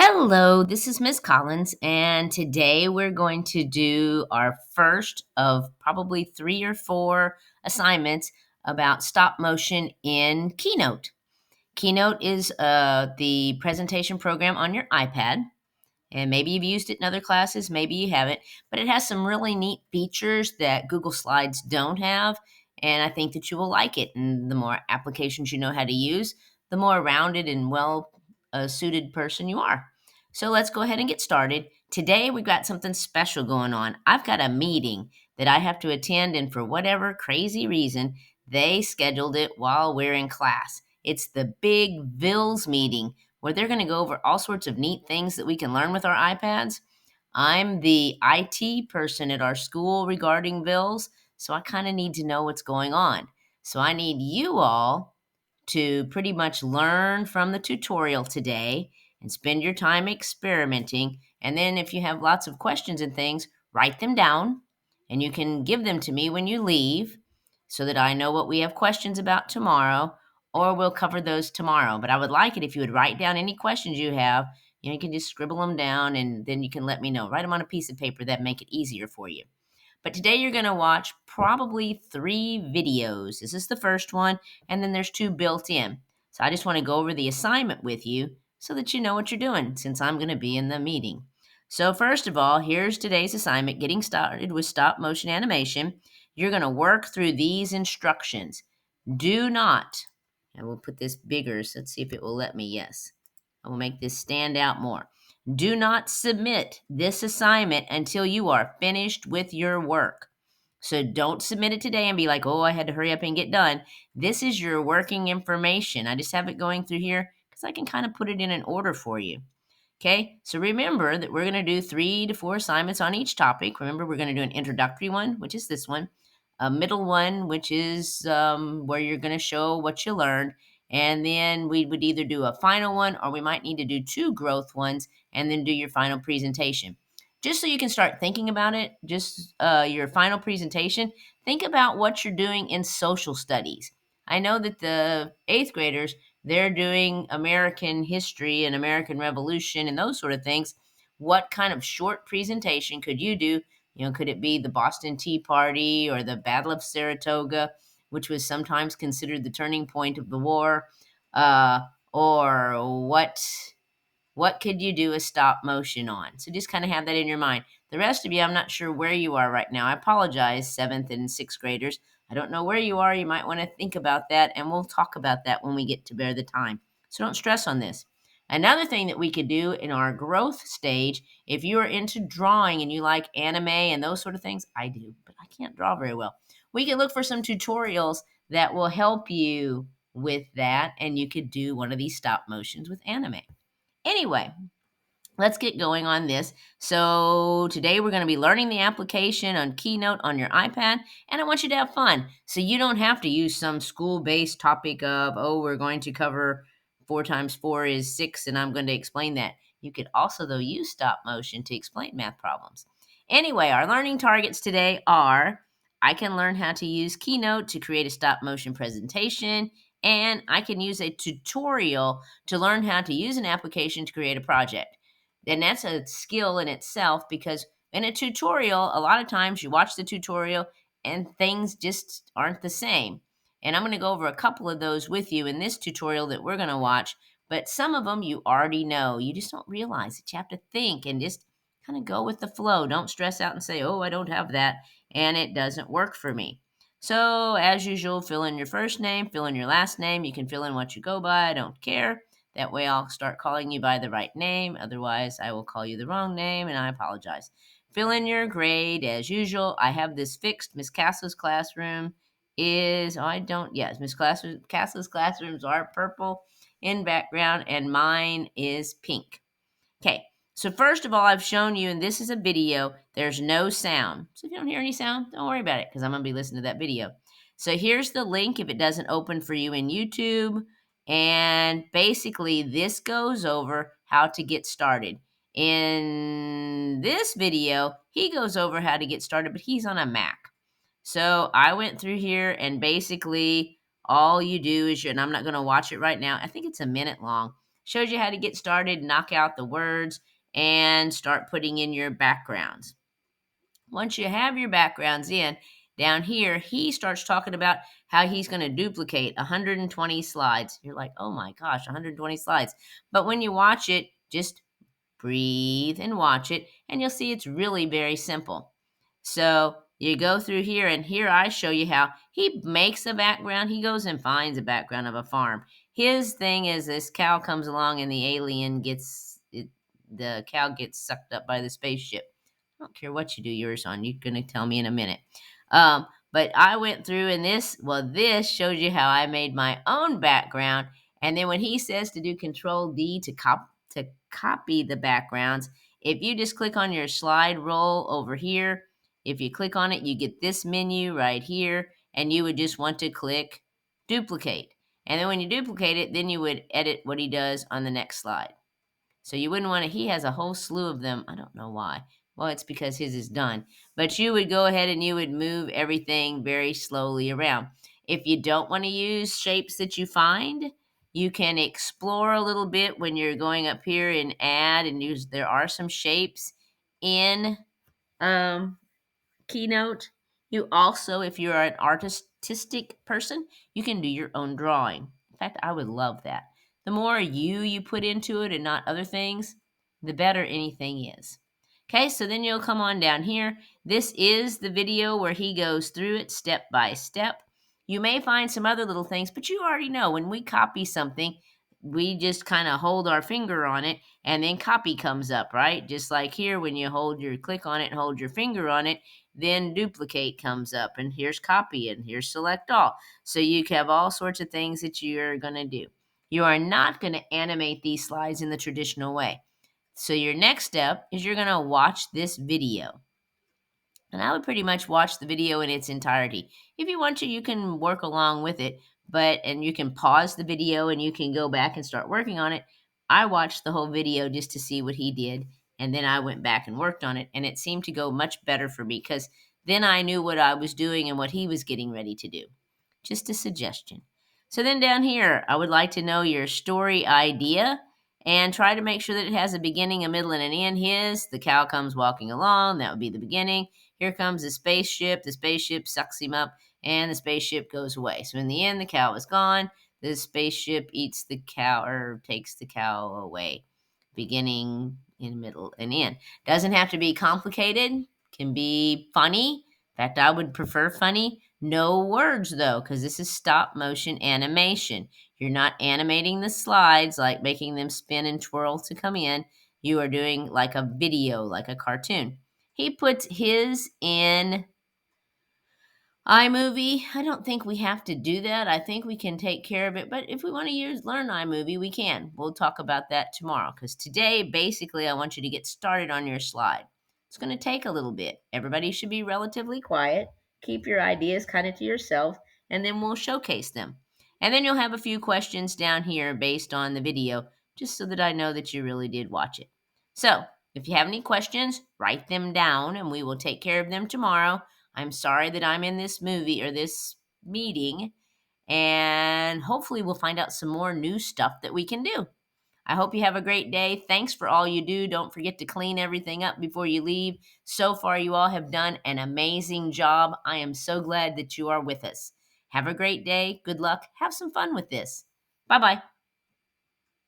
Hello, this is Miss Collins, and today we're going to do our first of probably 3 or 4 assignments about stop motion in Keynote. Keynote is the presentation program on your iPad, and maybe you've used it in other classes, maybe you haven't, but it has some really neat features that Google Slides don't have, and I think that you will like it. And the more applications you know how to use, the more rounded and well suited person you are. So let's go ahead and get started. Today we've got something special going on. I've got a meeting that I have to attend, and for whatever crazy reason, they scheduled it while we're in class. It's the big VILS meeting where they're going to go over all sorts of neat things that we can learn with our iPads. I'm the IT person at our school regarding VILS, so I kind of need to know what's going on. So I need you all to pretty much learn from the tutorial today and spend your time experimenting. And then if you have lots of questions and things, write them down and you can give them to me when you leave so that I know what we have questions about tomorrow, or we'll cover those tomorrow. But I would like it if you would write down any questions you have. You can just scribble them down and then you can let me know. Write them on a piece of paper. That make it easier for you. But today you're going to watch probably 3 videos. This is the first one, and then there's 2 built in. So I just want to go over the assignment with you so that you know what you're doing since I'm going to be in the meeting. So first of all, here's today's assignment, getting started with stop motion animation. You're going to work through these instructions. Do not, and we'll put this bigger, so let's see if it will let me. Yes. I will make this stand out more. Do not submit this assignment until you are finished with your work. So don't submit it today and be like, oh, I had to hurry up and get done. This is your working information. I just have it going through here because I can kind of put it in an order for you. Okay, so remember that we're going to do 3 to 4 assignments on each topic. Remember, we're going to do an introductory one, which is this one, a middle one, which is where you're going to show what you learned, and then we would either do a final one or we might need to do 2 growth ones and then do your final presentation. Just so you can start thinking about it, just your final presentation, think about what you're doing in social studies. I know that the 8th graders, they're doing American history and American Revolution and those sort of things. What kind of short presentation could you do? Could it be the Boston Tea Party or the Battle of Saratoga, which was sometimes considered the turning point of the war? Or what could you do a stop motion on? So just kind of have that in your mind. The rest of you, I'm not sure where you are right now. I apologize, 7th and 6th graders. I don't know where you are. You might want to think about that, and we'll talk about that when we get to bear the time. So don't stress on this. Another thing that we could do in our growth stage, if you are into drawing and you like anime and those sort of things, I do, but I can't draw very well. We can look for some tutorials that will help you with that, and you could do one of these stop motions with anime. Anyway, let's get going on this. So today we're going to be learning the application on Keynote on your iPad, and I want you to have fun. So you don't have to use some school-based topic of, oh, we're going to cover 4 times 4 is 6, and I'm going to explain that. You could also, though, use stop motion to explain math problems. Anyway, our learning targets today are, I can learn how to use Keynote to create a stop motion presentation, and I can use a tutorial to learn how to use an application to create a project. And that's a skill in itself because in a tutorial, a lot of times you watch the tutorial and things just aren't the same. And I'm going to go over a couple of those with you in this tutorial that we're going to watch. But some of them you already know. You just don't realize it. You have to think and just kind of go with the flow. Don't stress out and say, oh, I don't have that, and it doesn't work for me. So, as usual, fill in your first name, fill in your last name. You can fill in what you go by. I don't care. That way I'll start calling you by the right name. Otherwise, I will call you the wrong name, and I apologize. Fill in your grade as usual. I have this fixed. Miss Castle's classroom is, oh, I don't, yes, Miss Castle's classrooms are purple in background, and mine is pink. Okay, so first of all, I've shown you, and this is a video, there's no sound. So if you don't hear any sound, don't worry about it because I'm going to be listening to that video. So here's the link if it doesn't open for you in YouTube. And basically, this goes over how to get started. In this video, he goes over how to get started, but he's on a Mac. So I went through here, and basically, all you do is, and I'm not going to watch it right now. I think it's a minute long. Shows you how to get started, knock out the words, and start putting in your backgrounds. Once you have your backgrounds in, down here, he starts talking about how he's going to duplicate 120 slides. You're like, oh my gosh, 120 slides. But when you watch it, just breathe and watch it, and you'll see it's really very simple. So you go through here, and here I show you how he makes a background. He goes and finds a background of a farm. His thing is this cow comes along, and the alien gets it, the cow gets sucked up by the spaceship. I don't care what you do yours on. You're going to tell me in a minute. But I went through and this shows you how I made my own background. And then when he says to do Control D to copy the backgrounds, if you just click on your slide roll over here, if you click on it, you get this menu right here, and you would just want to click duplicate. And then when you duplicate it, then you would edit what he does on the next slide. So you wouldn't want to, he has a whole slew of them. I don't know why. Well, it's because his is done. But you would go ahead and you would move everything very slowly around. If you don't want to use shapes that you find, you can explore a little bit when you're going up here and add and use. There are some shapes in um, Keynote. You also, if you're an artistic person, you can do your own drawing. In fact, I would love that. The more you put into it and not other things, the better anything is. Okay, so then you'll come on down here. This is the video where he goes through it step by step. You may find some other little things, but you already know when we copy something, we just kind of hold our finger on it and then copy comes up, right? Just like here, when you click on it and hold your finger on it, then duplicate comes up, and here's copy, and here's select all. So you have all sorts of things that you're going to do. You are not going to animate these slides in the traditional way. So your next step is you're going to watch this video. And I would pretty much watch the video in its entirety. If you want to, you can work along with it, and you can pause the video and you can go back and start working on it. I watched the whole video just to see what he did, and then I went back and worked on it, and it seemed to go much better for me because then I knew what I was doing and what he was getting ready to do. Just a suggestion. So then down here, I would like to know your story idea and try to make sure that it has a beginning, a middle, and an end. The cow comes walking along. That would be the beginning. Here comes the spaceship. The spaceship sucks him up, and the spaceship goes away. So in the end, the cow is gone. The spaceship eats the cow or takes the cow away. Beginning, in, middle, and end. Doesn't have to be complicated. Can be funny. In fact, I would prefer funny. No words, though, because this is stop motion animation. You're not animating the slides, like making them spin and twirl to come in. You are doing like a video, like a cartoon. He puts his in iMovie. I don't think we have to do that. I think we can take care of it. But if we want to learn iMovie, we can. We'll talk about that tomorrow. Because today, basically, I want you to get started on your slide. It's going to take a little bit. Everybody should be relatively quiet. Keep your ideas kind of to yourself, and then we'll showcase them. And then you'll have a few questions down here based on the video, just so that I know that you really did watch it. So, if you have any questions, write them down, and we will take care of them tomorrow. I'm sorry that I'm in this movie or this meeting, and hopefully we'll find out some more new stuff that we can do. I hope you have a great day. Thanks for all you do. Don't forget to clean everything up before you leave. So far, you all have done an amazing job. I am so glad that you are with us. Have a great day. Good luck. Have some fun with this. Bye-bye.